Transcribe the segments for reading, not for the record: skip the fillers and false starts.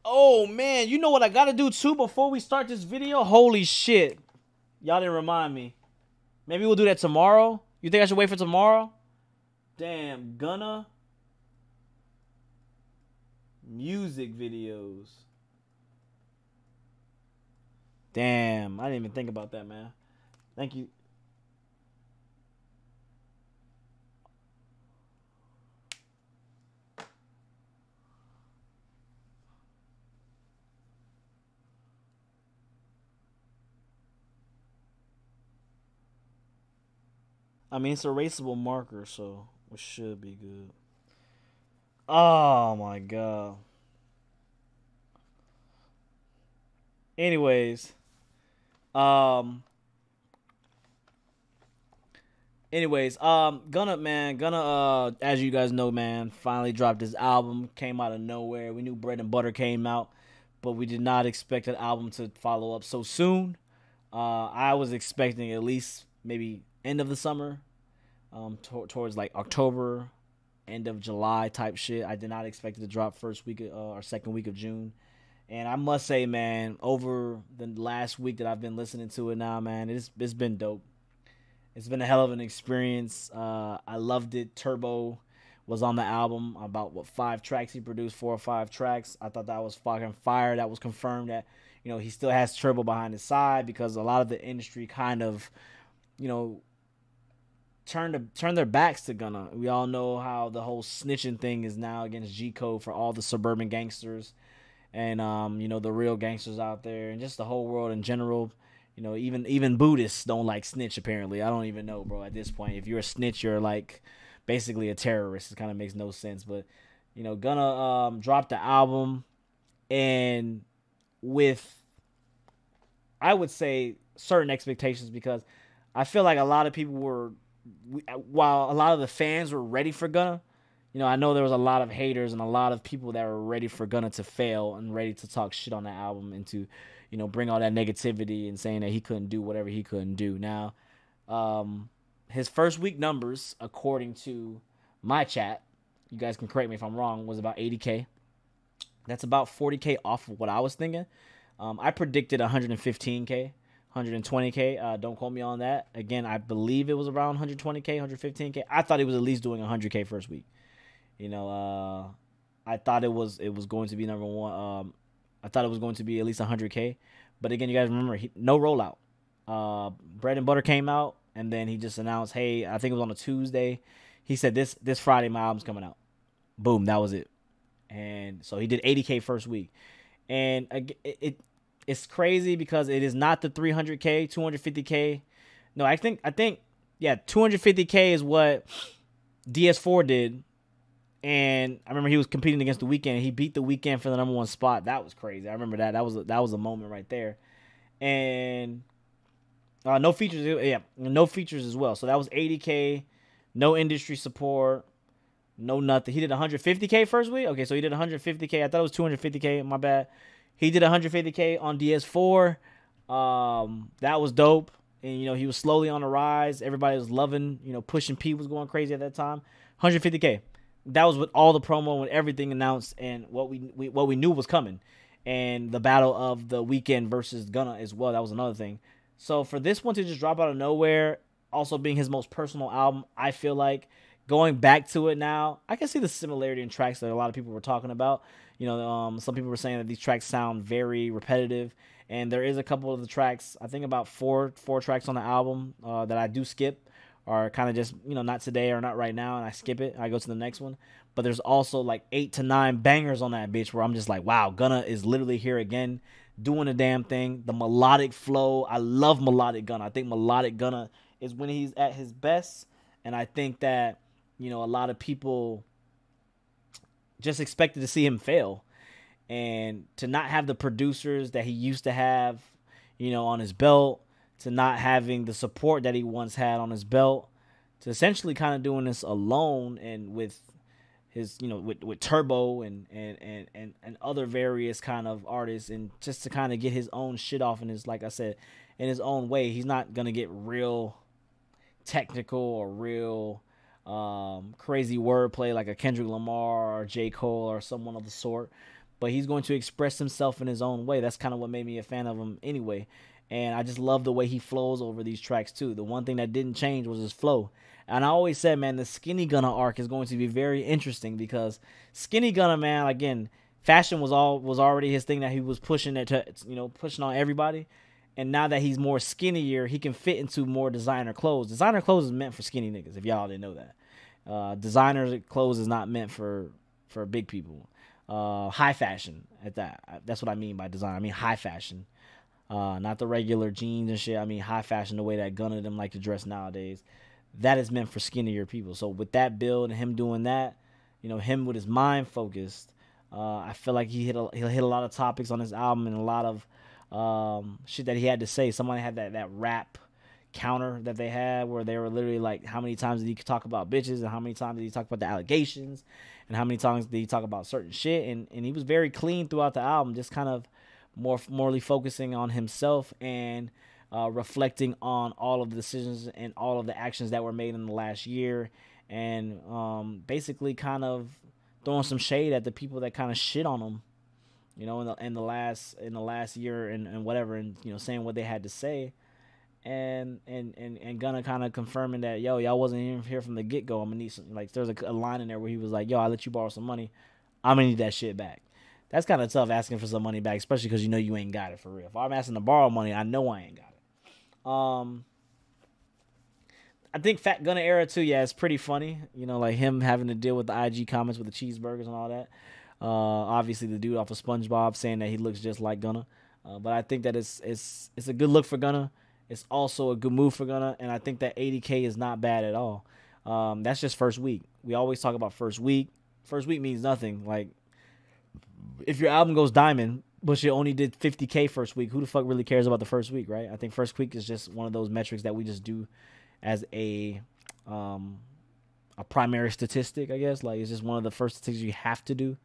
Oh man, you know what I gotta do too before we start this video? Holy shit. Y'all didn't remind me. Maybe we'll do that tomorrow. You think I should wait for tomorrow? Damn, Gunna music videos. Damn, I didn't even think about that, man. Thank you. I mean, it's a erasable marker, so it should be good. Oh my god. Anyways, um, Gunna, man, as you guys know, man, finally dropped his album. Came out of nowhere. We knew Bread and Butter came out, but we did not expect that album to follow up so soon. I was expecting at least maybe end of the summer, towards like October, end of July type shit. I did not expect it to drop first week or second week of June. And I must say, man, over the last week that I've been listening to it now, man, it's been dope. It's been a hell of an experience. I loved it. Turbo was on the album. About what 5 tracks he produced, 4 or 5 tracks. I thought that was fucking fire. That was confirmed that he still has Turbo behind his side because a lot of the industry kind of you know turn their backs to Gunna. We all know how the whole snitching thing is now against G Code for all the suburban gangsters and the real gangsters out there and just the whole world in general. Even Buddhists don't like snitch. Apparently, I don't even know, bro. At this point, if you're a snitch, you're like basically a terrorist. It kind of makes no sense. But Gunna dropped the album, and with I would say certain expectations because I feel like a lot of people were, while a lot of the fans were ready for Gunna. I know there was a lot of haters and a lot of people that were ready for Gunna to fail and ready to talk shit on that album and to, bring all that negativity and saying that he couldn't do whatever he couldn't do. Now, his first week numbers, according to my chat, you guys can correct me if I'm wrong, was about 80K. That's about 40K off of what I was thinking. I predicted 115K. 120K. Don't quote me on that. Again, I believe it was around 120K, 115K. I thought he was at least doing 100K first week. I thought it was going to be number one. I thought it was going to be at least 100K. But again, you guys remember, no rollout. Bread and Butter came out, and then he just announced, hey, I think it was on a Tuesday. He said this Friday my album's coming out. Boom, that was it. And so he did 80K first week, and it's crazy because it is not the 300K, 250K. No, I think yeah, 250K is what DS4 did. And I remember he was competing against The Weeknd. And he beat The Weeknd for the number one spot. That was crazy. I remember that. That was a moment right there. And no features. Yeah, no features as well. So that was 80K. No industry support. No nothing. He did 150K first week. Okay, so he did 150K. I thought it was 250K. My bad. He did 150K on DS4. That was dope. And he was slowly on the rise. Everybody was loving. Pushing P was going crazy at that time. 150K. That was with all the promo and everything announced and what we knew was coming, and the battle of The Weeknd versus Gunna as well. That was another thing. So for this one to just drop out of nowhere, also being his most personal album, I feel like going back to it now, I can see the similarity in tracks that a lot of people were talking about. Some people were saying that these tracks sound very repetitive, and there is a couple of the tracks. I think about four tracks on the album that I do skip, or kind of just not today or not right now, and I skip it. I go to the next one. But there's also like 8 to 9 bangers on that bitch where I'm just like, wow, Gunna is literally here again, doing a damn thing. The melodic flow, I love melodic Gunna. I think melodic Gunna is when he's at his best, and I think that a lot of people just expected to see him fail, and to not have the producers that he used to have, on his belt, to not having the support that he once had on his belt, to essentially kind of doing this alone and with his, with Turbo and other various kind of artists, and just to kind of get his own shit off in his, like I said, in his own way. He's not gonna get real technical or real crazy wordplay like a Kendrick Lamar or J. Cole or someone of the sort. but he's going to express himself in his own way. That's kind of what made me a fan of him anyway. And I just love the way he flows over these tracks too. The one thing that didn't change was his flow. And I always said, man, the Skinny Gunna arc is going to be very interesting because Skinny Gunna, man, again, fashion was already his thing that he was pushing it to, pushing on everybody. And now that he's more skinnier, he can fit into more designer clothes. Designer clothes is meant for skinny niggas, if y'all didn't know that. Designer clothes is not meant for big people. High fashion at that. That's what I mean by design. I mean high fashion. Not the regular jeans and shit. I mean high fashion, the way that Gunna them like to dress nowadays. That is meant for skinnier people. So with that build and him doing that, him with his mind focused, I feel like he'll hit a lot of topics on his album and a lot of shit that he had to say. Somebody had that rap counter that they had where they were literally like, how many times did he talk about bitches and how many times did he talk about the allegations and how many times did he talk about certain shit, and he was very clean throughout the album, just kind of morally focusing on himself and reflecting on all of the decisions and all of the actions that were made in the last year, and basically kind of throwing some shade at the people that kind of shit on him, in the last year and whatever, and saying what they had to say, and Gunna kind of confirming that, yo, y'all wasn't even here from the get go. I'm gonna need some, like, there's a line in there where he was like, yo, I let you borrow some money, I'm gonna need that shit back. That's kind of tough asking for some money back, especially because you ain't got it for real. If I'm asking to borrow money, I know I ain't got it. I think Fat Gunna era too, yeah, it's pretty funny. Like him having to deal with the IG comments with the cheeseburgers and all that. Obviously the dude off of SpongeBob saying that he looks just like Gunna. But I think that it's a good look for Gunna. It's also a good move for Gunna, and I think that 80K is not bad at all. That's just first week. We always talk about first week. First week means nothing. Like, if your album goes diamond, but you only did 50K first week, who the fuck really cares about the first week, right? I think first week is just one of those metrics that we just do as a primary statistic, I guess. Like, it's just one of the first statistics you have to do.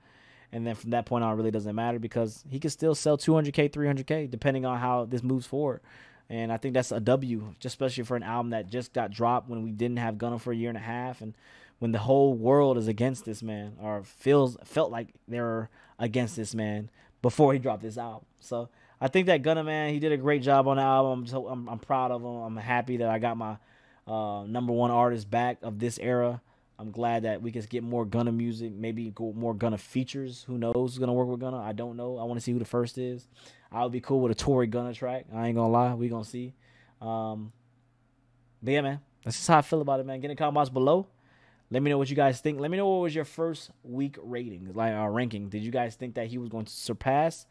And then from that point on, it really doesn't matter because he can still sell 200K, 300K, depending on how this moves forward. And I think that's a W, just especially for an album that just got dropped when we didn't have Gunna for a year and a half, and when the whole world is against this man, or felt like they were against this man before he dropped this album. So I think that Gunna, man, he did a great job on the album. I'm proud of him. I'm happy that I got my number one artist back of this era. I'm glad that we can get more Gunna music, maybe go more Gunna features. Who knows who's going to work with Gunna? I don't know. I want to see who the first is. I would be cool with a Tory Gunna track. I ain't going to lie. We going to see. But yeah, man. That's just how I feel about it, man. Get in the comments below. Let me know what you guys think. Let me know what was your first week rating, like ranking. Did you guys think that he was going to surpass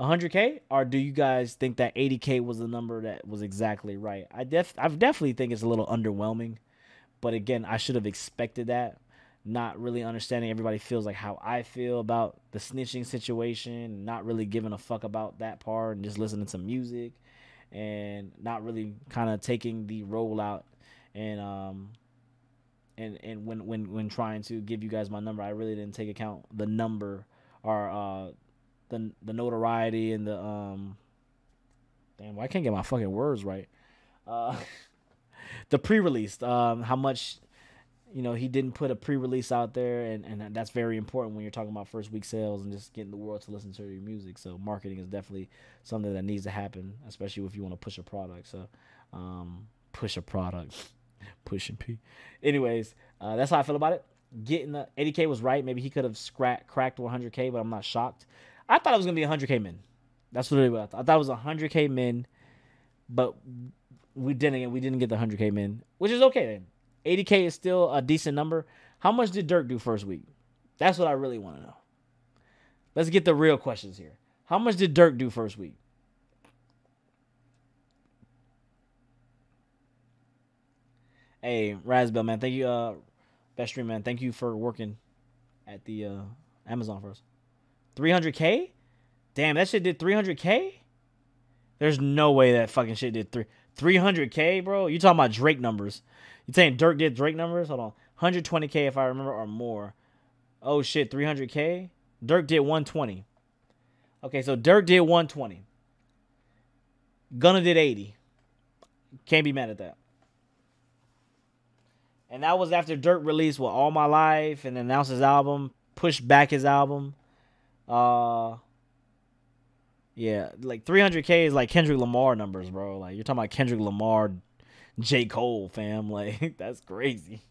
100K? Or do you guys think that 80K was the number that was exactly right? I definitely think it's a little underwhelming. But again, I should have expected that. Not really understanding everybody feels like how I feel about the snitching situation. Not really giving a fuck about that part and just listening to music. And not really kind of taking the rollout and when trying to give you guys my number, I really didn't take account the number or the notoriety and the damn, why I can't get my fucking words right. The pre-release, how much, he didn't put a pre-release out there, and that's very important when you're talking about first week sales and just getting the world to listen to your music. So marketing is definitely something that needs to happen, especially if you want to push a product. So push a product. Pushing P. Anyways, that's how I feel about it. Getting the 80K was right. Maybe he could have cracked 100K, but I'm not shocked. I thought it was going to be 100K min. That's literally what I thought. I thought it was 100K min, but we didn't get the 100K min, which is okay then. 80K is still a decent number. How much did Dirk do first week? That's what I really want to know. Let's get the real questions here. How much did Dirk do first week? Hey, Razbell, man, thank you, best stream, man. Thank you for working at the Amazon for us. 300K? Damn, that shit did 300K? There's no way that fucking shit did 300K, bro. You talking about Drake numbers? You saying Dirk did Drake numbers? Hold on, 120K if I remember or more. Oh shit, 300K. Dirk did 120. Okay, so Dirk did 120. Gunna did 80. Can't be mad at that. And that was after Dirk released All My Life and announced his album, pushed back his album. Yeah, like 300K is like Kendrick Lamar numbers, bro. Like you're talking about Kendrick Lamar, J. Cole, fam. Like that's crazy,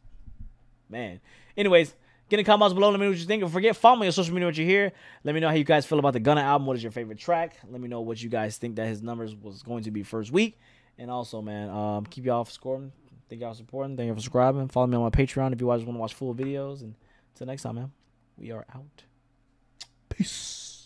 man. Anyways, get in the comments below. Let me know what you think. Don't forget, follow me on social media. What you hear. Let me know how you guys feel about the Gunna album. What is your favorite track? Let me know what you guys think that his numbers was going to be first week. And also, man, keep y'all scoring. Thank y'all for supporting. Thank you for subscribing. Follow me on my Patreon if you guys want to watch full videos. And until next time, man, we are out. Peace.